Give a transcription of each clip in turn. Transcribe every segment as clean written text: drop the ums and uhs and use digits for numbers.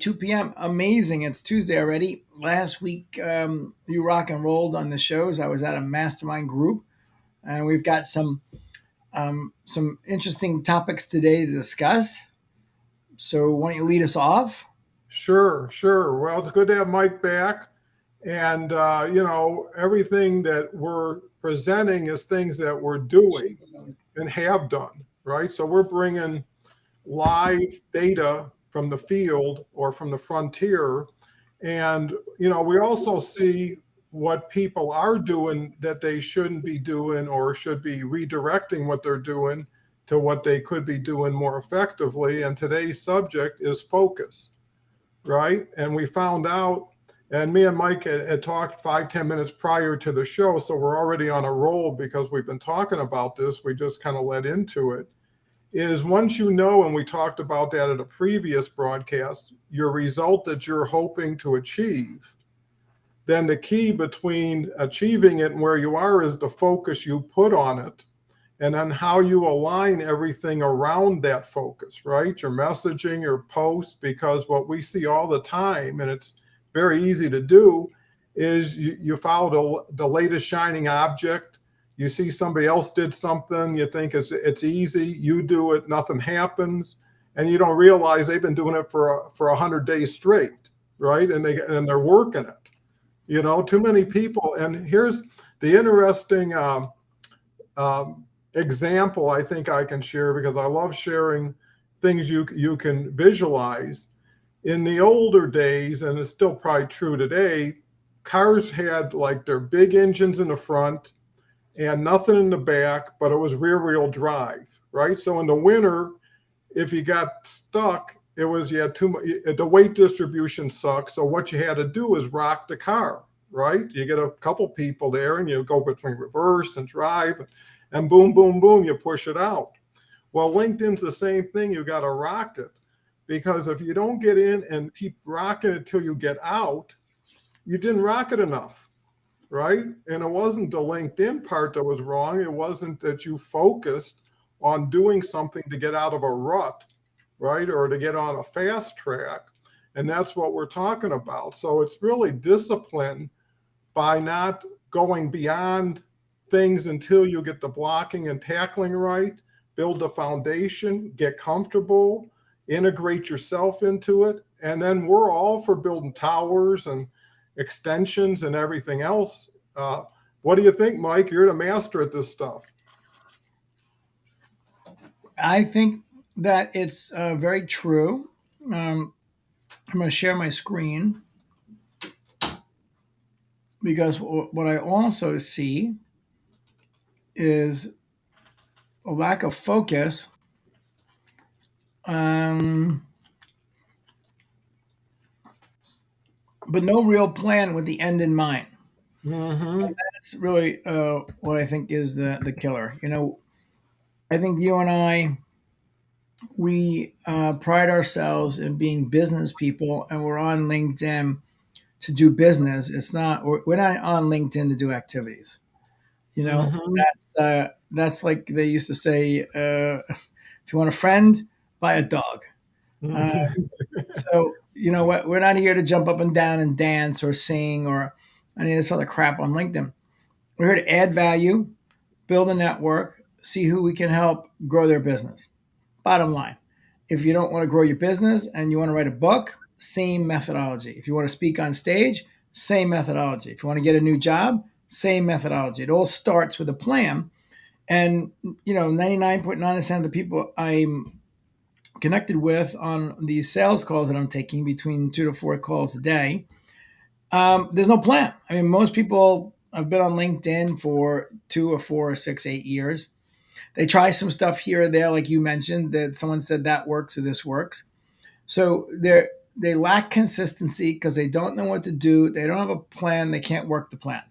2 p.m. Amazing. It's Tuesday already. Last week, you rock and rolled on the shows. I was at a mastermind group, and we've got some interesting topics today to discuss. So, why don't you lead us off? Sure, sure. Well, it's good to have Mike back. And, everything that we're presenting is things that we're doing and have done, right? So we're bringing live data from the field or from the frontier. And, we also see what people are doing that they shouldn't be doing or should be redirecting what they're doing to what they could be doing more effectively. And today's subject is focus, right? And we found out, and me and Mike had talked 5, 10 minutes prior to the show. So we're already on a roll because we've been talking about this. We just kind of led into it. Is once you know, and we talked about that at a previous broadcast, your result that you're hoping to achieve, then the key between achieving it and where you are is the focus you put on it and then how you align everything around that focus, right? Your messaging, your posts, because what we see all the time, and it's very easy to do, is you follow the latest shining object. You see somebody else did something, you think it's easy, you do it, nothing happens, and you don't realize they've been doing it for 100 days straight, right? And they're working it. Too many people. And here's the interesting example I think I can share because I love sharing things you can visualize. In the older days, and it's still probably true today, cars had like their big engines in the front and nothing in the back, but it was rear wheel drive, right? So in the winter, if you got stuck, it was you had too much, the weight distribution sucked. So what you had to do is rock the car, right? You get a couple people there and you go between reverse and drive and boom, boom, boom, you push it out. Well, LinkedIn's the same thing. You got to rock it because if you don't get in and keep rocking it till you get out, you didn't rock it enough, right? And it wasn't the LinkedIn part that was wrong. It wasn't that you focused on doing something to get out of a rut, right? Or to get on a fast track. And that's what we're talking about. So it's really discipline by not going beyond things until you get the blocking and tackling right, build the foundation, get comfortable, integrate yourself into it. And then we're all for building towers and extensions and everything else. What do you think, Mike? You're the master at this stuff. I think that it's very true. I'm going to share my screen because what I also see is a lack of focus, um, but no real plan with the end in mind. Mm-hmm. That's really what I think is the killer. I think you and I, we pride ourselves in being business people, and we're on LinkedIn to do business. It's not we're not on LinkedIn to do activities. Mm-hmm. That's like they used to say. If you want a friend, buy a dog. Uh, Mm-hmm. so what? We're not here to jump up and down and dance or sing or any of this other crap on LinkedIn. We're here to add value, build a network, see who we can help grow their business. Bottom line, if you don't want to grow your business and you want to write a book, same methodology. If you want to speak on stage, same methodology. If you want to get a new job, same methodology. It all starts with a plan. And 99.9% of the people I'm connected with on these sales calls that I'm taking, between 2 to 4 calls a day, there's no plan. I mean, most people have been on LinkedIn for 2 or 4 or 6, 8 years. They try some stuff here or there, like you mentioned, that someone said that works or this works. So they lack consistency because they don't know what to do. They don't have a plan. They can't work the plan.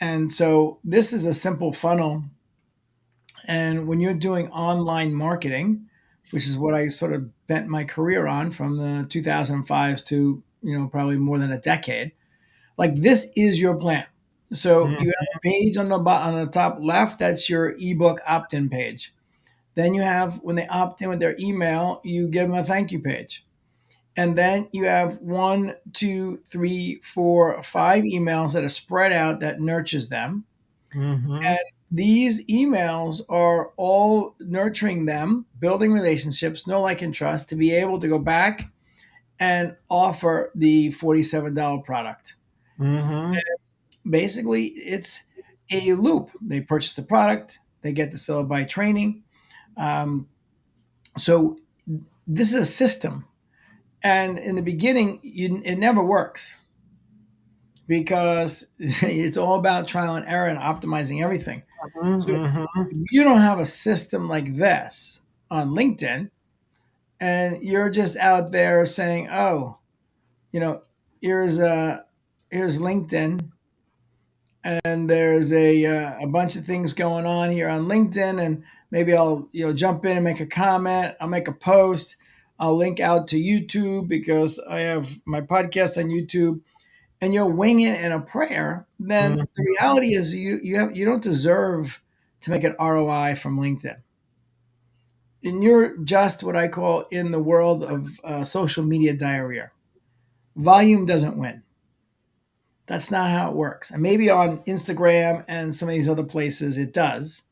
And so this is a simple funnel. And when you're doing online marketing, which is what I sort of bent my career on from the 2005s to, probably more than a decade, like this is your plan. So you have a page on the top left, that's your ebook opt-in page. Then you have, when they opt in with their email, you give them a thank you page. And then you have one, two, three, four, five emails that are spread out that nurtures them. Mm-hmm. And these emails are all nurturing them, building relationships, know, like, and trust to be able to go back and offer the $47 product. Mm-hmm. Basically, it's a loop. They purchase the product, they get the sell by training. Um, so this is a system. And in the beginning, it never works because it's all about trial and error and optimizing everything. So Mm-hmm. if you don't have a system like this on LinkedIn and you're just out there saying, "Oh, you know, here's here's LinkedIn, and there's a bunch of things going on here on LinkedIn, and maybe I'll jump in and make a comment. I'll make a post. I'll link out to YouTube because I have my podcast on YouTube." And you'll wing it in a prayer, then the Mm-hmm. reality is you don't deserve to make an ROI from LinkedIn. And you're just what I call in the world of social media diarrhea. Volume doesn't win. That's not how it works. And maybe on Instagram and some of these other places it does,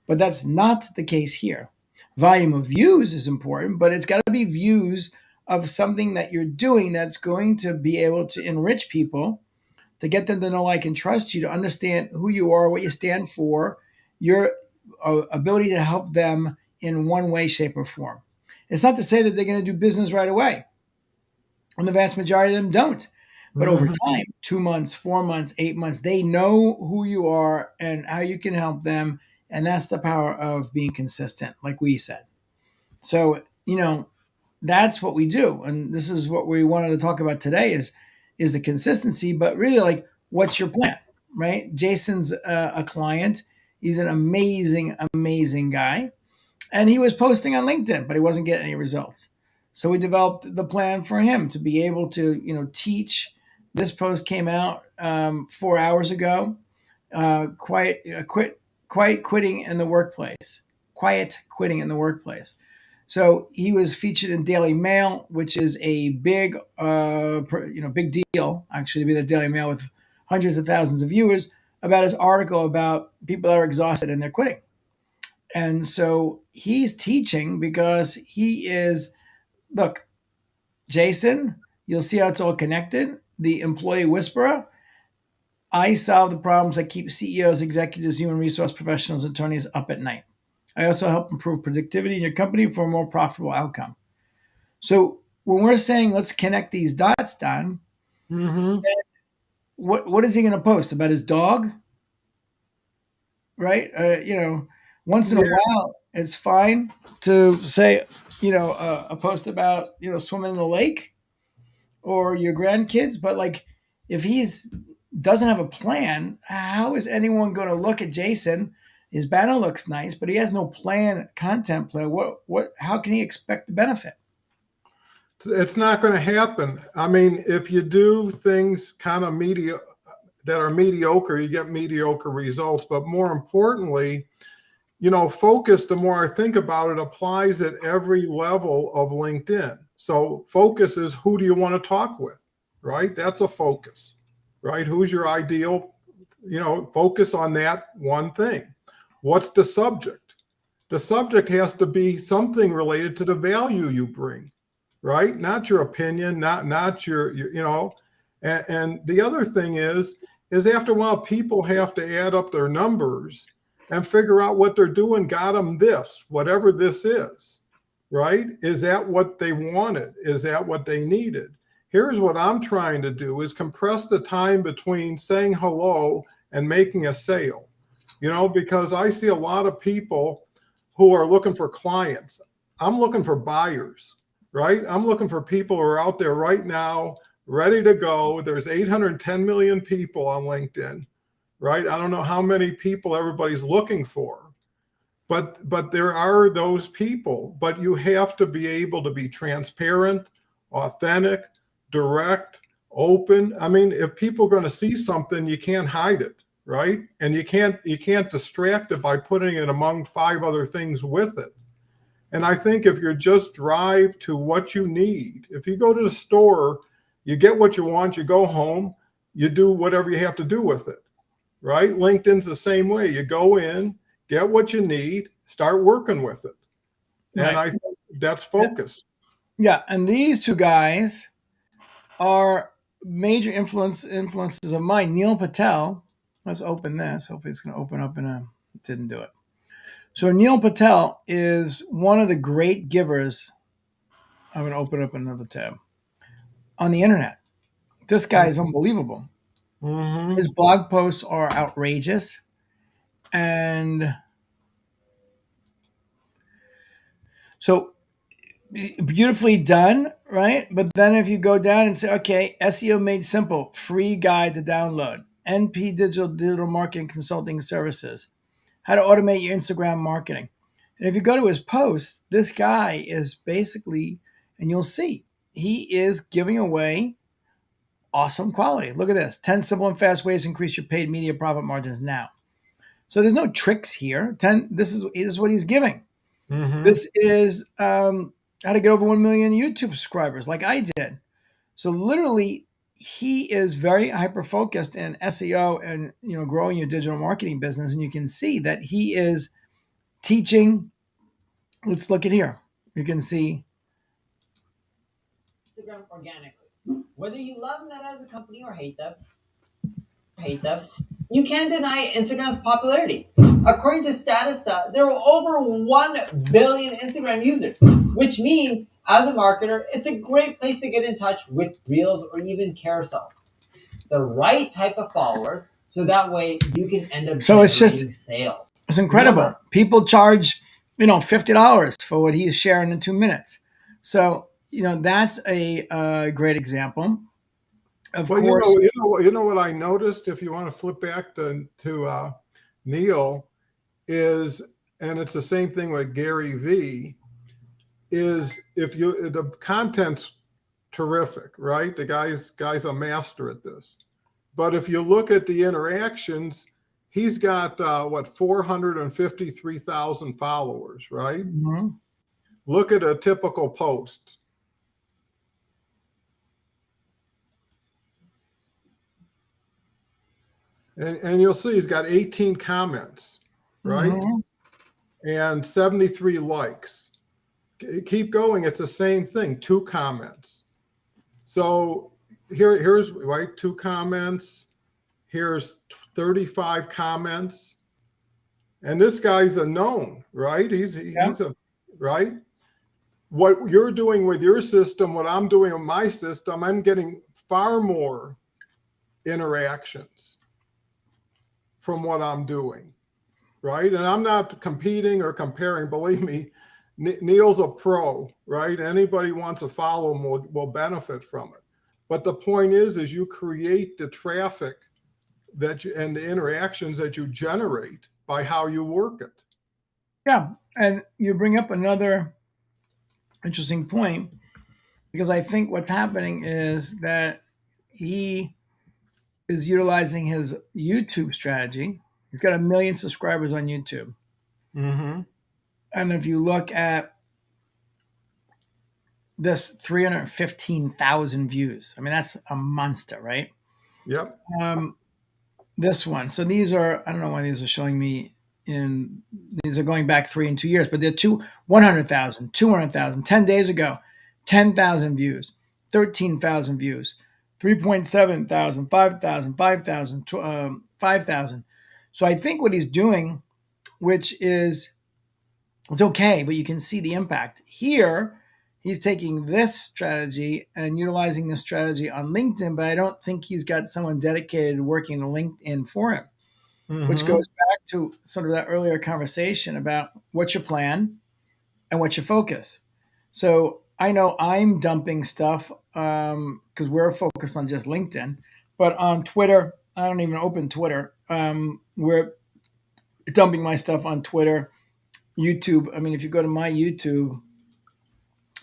but that's not the case here. Volume of views is important, but it's got to be views of something that you're doing that's going to be able to enrich people, to get them to know, like, and trust you, to understand who you are, what you stand for, your ability to help them in one way, shape, or form. It's not to say that they're going to do business right away, and the vast majority of them don't. But over Mm-hmm. time, 2 months, 4 months, 8 months, they know who you are and how you can help them. And that's the power of being consistent, like we said. So, that's what we do. And this is what we wanted to talk about today is the consistency, but really, like, what's your plan, right? Jason's a client. He's an amazing, amazing guy. And he was posting on LinkedIn, but he wasn't getting any results. So we developed the plan for him to be able to, teach. This post came out 4 hours ago. Quiet quitting in the workplace. Quiet quitting in the workplace. So he was featured in Daily Mail, which is a big, big deal, actually, to be the Daily Mail with hundreds of thousands of viewers, about his article about people that are exhausted and they're quitting. And so he's teaching because he is, look, Jason, you'll see how it's all connected. The employee whisperer, I solve the problems that keep CEOs, executives, human resource professionals, and attorneys up at night. I also help improve productivity in your company for a more profitable outcome. So when we're saying let's connect these dots, Don, Mm-hmm. what is he going to post about his dog? Right? Once in a Yeah. while, it's fine to say, a post about swimming in the lake or your grandkids, but like if he's doesn't have a plan, how is anyone going to look at Jason? His banner looks nice, but he has no plan, content plan. What? How can he expect the benefit? It's not going to happen. I mean, if you do things kind of that are mediocre, you get mediocre results. But more importantly, focus, the more I think about it, applies at every level of LinkedIn. So focus is, who do you want to talk with, right? That's a focus, right? Who's your ideal? Focus on that one thing. What's the subject? The subject has to be something related to the value you bring, right? Not your opinion, not your. And the other thing is after a while, people have to add up their numbers and figure out what they're doing got them this, whatever this is, right? Is that what they wanted? Is that what they needed? Here's what I'm trying to do is compress the time between saying hello and making a sale, because I see a lot of people who are looking for clients. I'm looking for buyers, right? I'm looking for people who are out there right now, ready to go. There's 810 million people on LinkedIn, right? I don't know how many people everybody's looking for, but there are those people. But you have to be able to be transparent, authentic, direct, open. I mean, if people are going to see something, you can't hide it, right? And you can't distract it by putting it among five other things with it. And I think if you're just drive to what you need, if you go to the store, you get what you want, you go home, you do whatever you have to do with it, right? LinkedIn's the same way. You go in, get what you need, start working with it. And Right. I think that's focus. Yeah. And these two guys are major influences of mine. Neil Patel. Let's open this. Hopefully it's going to open up in a. It didn't do it. So Neil Patel is one of the great givers. I'm going to open up another tab on the internet. This guy is unbelievable. Mm-hmm. His blog posts are outrageous, and so beautifully done, right? But then if you go down and say, okay, SEO made simple, free guide to download, NP digital marketing consulting services, how to automate your Instagram marketing. And if you go to his posts, this guy is basically, and you'll see, he is giving away awesome quality. Look at this 10 simple and fast ways to increase your paid media profit margins now. So there's no tricks here. This is what he's giving. Mm-hmm. This is how to get over 1 million YouTube subscribers, like I did. So literally, he is very hyper focused in SEO and growing your digital marketing business. And you can see that he is teaching. Let's look at here. You can see Instagram organically. Whether you love Meta as a company or hate them, you can't deny Instagram's popularity. According to Statista, there are over 1 billion Instagram users, which means as a marketer, it's a great place to get in touch with reels or even carousels. The right type of followers, so that way you can end up So it's generating just sales. it's incredible. Remember, People charge $50 for what he's sharing in 2 minutes. So that's a great example. Of Well, course, you know what I noticed. If you want to flip back to Neil, is, and it's the same thing with Gary V. Is if you the content's terrific, right? The guy's a master at this. But if you look at the interactions, he's got what 453,000 followers, right? mhm. Look at a typical post. And you'll see he's got 18 comments, right? Mhm. And 73 likes. Keep going. It's the same thing. 2 comments. So here's right. 2 comments. Here's 35 comments. And this guy's a known, right? He's a right. What you're doing with your system, what I'm doing with my system, I'm getting far more interactions from what I'm doing, right? And I'm not competing or comparing. Believe me, Neil's a pro, right? Anybody wants to follow him will benefit from it. But the point is you create the traffic and the interactions that you generate by how you work it. Yeah, and you bring up another interesting point because I think what's happening is that he is utilizing his YouTube strategy. He's got 1 million subscribers on YouTube. Mm-hmm. And if you look at this 315,000 views, I mean, that's a monster, right? Yep. This one. So these are, I don't know why these are showing me these are going back 3 and 2 years, but they're 100,000, 200,000, 10 days ago, 10,000 views, 13,000 views, 3.7 thousand, 5,000, 5,000, 5,000. So I think what he's doing, which is, it's okay, but you can see the impact. Here, he's taking this strategy and utilizing this strategy on LinkedIn, but I don't think he's got someone dedicated working to LinkedIn for him, which Mm-hmm. goes back to sort of that earlier conversation about what's your plan and what's your focus. So I know I'm dumping stuff because we're focused on just LinkedIn, but on Twitter, I don't even open Twitter. We're dumping my stuff on Twitter, YouTube. I mean, if you go to my YouTube,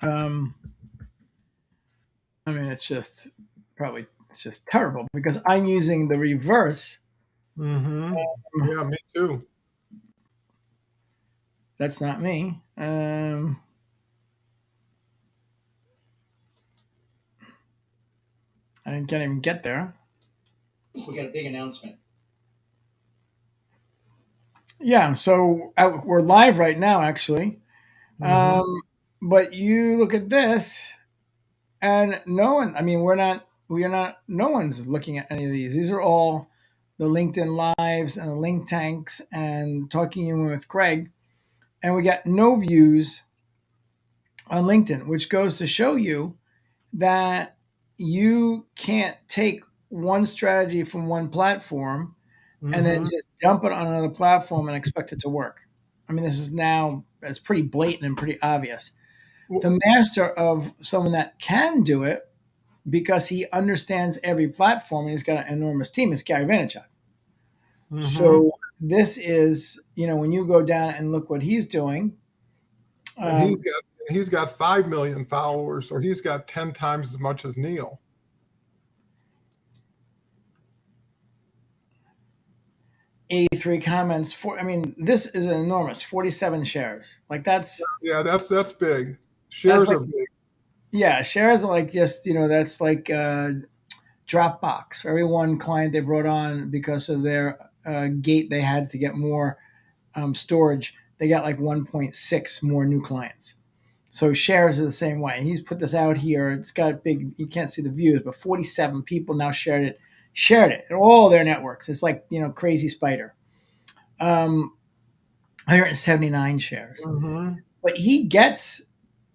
um, I mean, it's just terrible because I'm using the reverse. Mm-hmm. Um, Yeah, me too. That's not me. I can't even get there. We got a big announcement. Yeah, so we're live right now, actually. Mhm. But you look at this, and no one. I mean, we're not. We are not. No one's looking at any of these. These are all the LinkedIn lives and the link tanks and talking in with Craig, and we got no views on LinkedIn, which goes to show you that you can't take one strategy from one platform and then Mhm. just dump it on another platform and expect it to work. I mean, this is now, it's pretty blatant and pretty obvious. Well, The master of someone that can do it because he understands every platform and he's got an enormous team is Gary Vaynerchuk. mhm. So this is, when you go down and look what he's doing, And um, he's got 5 million followers, so he's got 10 times as much as Neil. 83 comments. I mean, this is enormous. 47 shares. Like Yeah, that's big. that's Shares like are big. yeah, shares are like just that's like Dropbox. For every one client they brought on because of their gate, they had to get more storage. They got like 1.6 more new clients. So shares are the same way. He's put this out here. It's got big. You can't see the views, but 47 people now shared it in all their networks. It's like crazy spider. 179 shares, Mhm. but he gets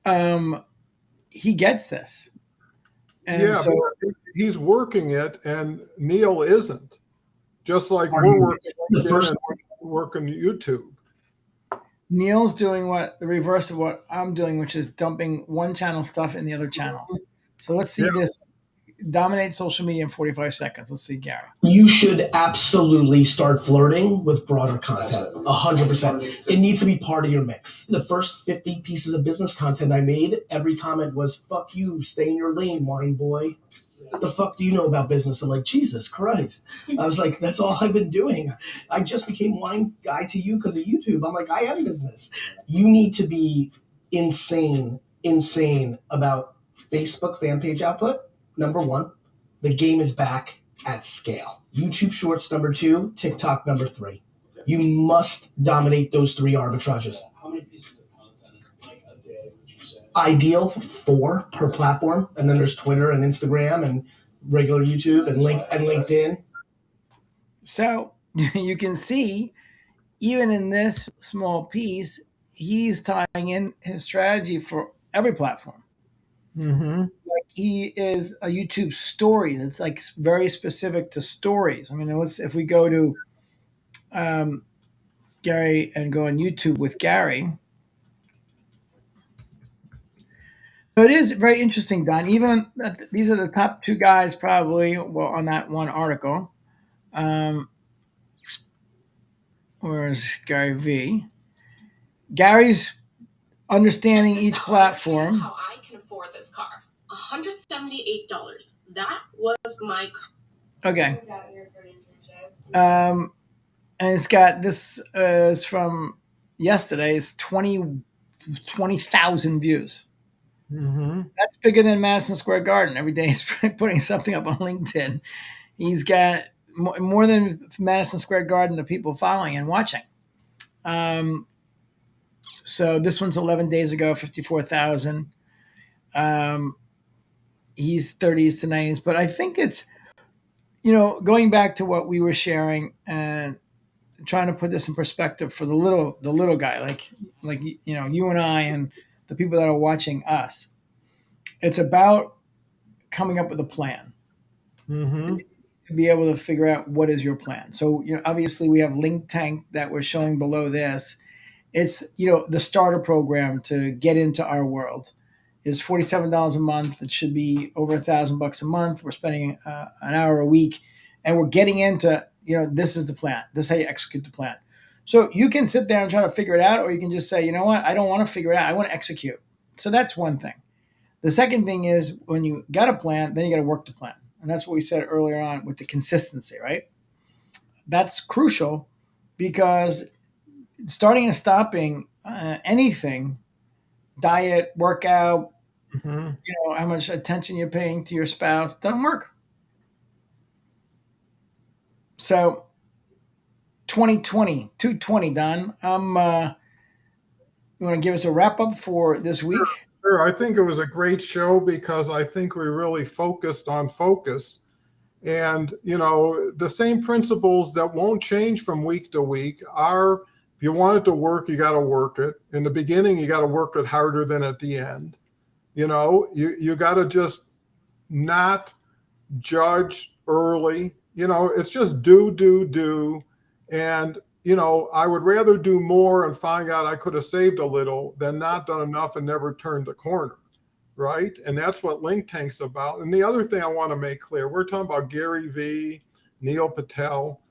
this, and Yeah, so because he's working it, and Neil isn't. Just like Are we're you working the LinkedIn first? and working YouTube. Neil's doing what the reverse of what I'm doing, which is dumping one channel stuff in the other channels. So let's Yeah. see this dominate social media in 45 seconds. Let's see Gary. You should absolutely start flirting with broader content. 100%. It needs to be part of your mix. The first 50 pieces of business content I made, every comment was "fuck you, stay in your lane, wine boy." What the fuck do you know about business? I'm like, Jesus Christ. I was like, that's all I've been doing. I just became wine guy to you because of YouTube. I'm like, I am business. You need to be insane about Facebook fan page output. Number one, the game is back at scale. YouTube Shorts number two, TikTok number three. You must dominate those three arbitrages. How many pieces of content like a day would you say? Ideal 4 per platform, and then there's Twitter and Instagram and regular YouTube and LinkedIn. So you can see, even in this small piece, he's tying in his strategy for every platform. Mhm. Like he is a YouTube story. It's like very specific to stories. I mean, if we go to um, Gary and go on YouTube with Gary. So it is very interesting, Don. Even these are the top 2 guys probably well on that one article. Um, where's Gary V? Gary's understanding each platform. How I can afford this car. $178. That was my car. Okay. And it's got this is from yesterday's 20,000 views. Mhm. That's bigger than Madison Square Garden. Every day he's putting something up on LinkedIn. He's got more than Madison Square Garden of people following and watching. So this one's 11 days ago, 54,000. He's 30s to 90s, but I think it's going back to what we were sharing and trying to put this in perspective for the little guy, like you and I and the people that are watching us. It's about coming up with a plan Mhm. to be able to figure out what is your plan. So obviously we have LinkTank that we're showing below this. It's the starter program to get into our world is $47 a month. It should be over $1,000 a month. We're spending an hour a week, and we're getting into this is the plan. This is how you execute the plan. So you can sit there and try to figure it out, or you can just say, you know what, I don't want to figure it out. I want to execute. So that's one thing. The second thing is when you got a plan, then you got to work the plan, and that's what we said earlier on with the consistency, right? That's crucial because starting and stopping anything, diet, workout, Mhm. how much attention you're paying to your spouse, doesn't work. So 2020, 220, Don. You want to give us a wrap up for this Sure, week? sure. I think it was a great show because I think we really focused on focus. And, the same principles that won't change from week to week are if you want it to work, you got to work it. In the beginning, you got to work it harder than at the end. You got to just not judge early. It's just do. And, I would rather do more and find out I could have saved a little than not done enough and never turned the corner. Right. And that's what LinkTank's about. And the other thing I want to make clear, we're talking about Gary V, Neil Patel.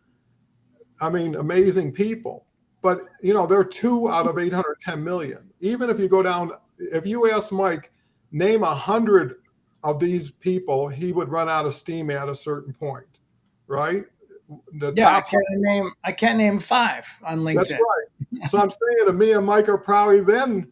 I mean, amazing people. But, they're 2 out of 810 million. Even if you go down, if you ask Mike, name 100 of these people, he would run out of steam at a certain point. Right. The Yeah, top. I can't name 5 on That's LinkedIn. right. So I'm saying to me and Mike are probably then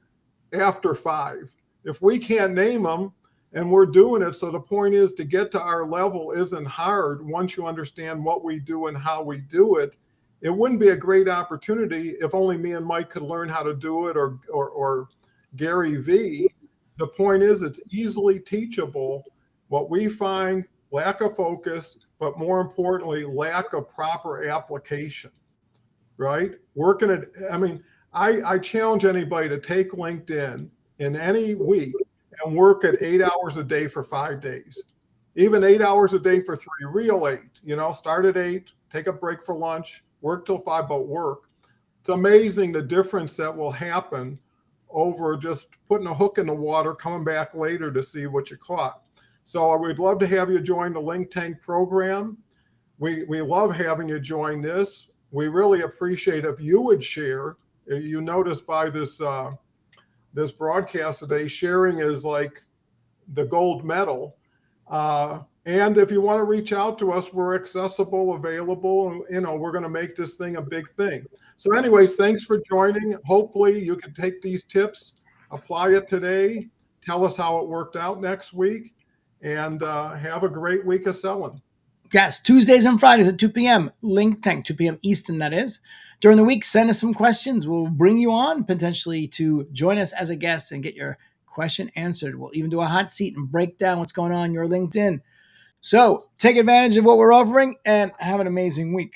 after 5. If we can't name them and we're doing it, so the point is to get to our level isn't hard once you understand what we do and how we do it. It wouldn't be a great opportunity if only me and Mike could learn how to do it or Gary V. The point is it's easily teachable. What we find, lack of focus, but more importantly, lack of proper application, right? Working at, I mean, I challenge anybody to take LinkedIn in any week and work at 8 hours a day for 5 days, even 8 hours a day for 3, real 8, start at 8, take a break for lunch, work till 5, but work. It's amazing the difference that will happen over just putting a hook in the water, coming back later to see what you caught. So we'd love to have you join the LinkTank program. We love having you join this. We really appreciate if you would share. You notice by this broadcast today, sharing is like the gold medal. And if you want to reach out to us, we're accessible, available. We're going to make this thing a big thing. So, anyways, thanks for joining. Hopefully, you can take these tips, apply it today, tell us how it worked out next week, and have a great week of selling. Yes, Tuesdays and Fridays at 2 p.m. LinkTank, 2 p.m. Eastern, that is. During the week, send us some questions. We'll bring you on potentially to join us as a guest and get your question answered. We'll even do a hot seat and break down what's going on in your LinkedIn. So take advantage of what we're offering and have an amazing week.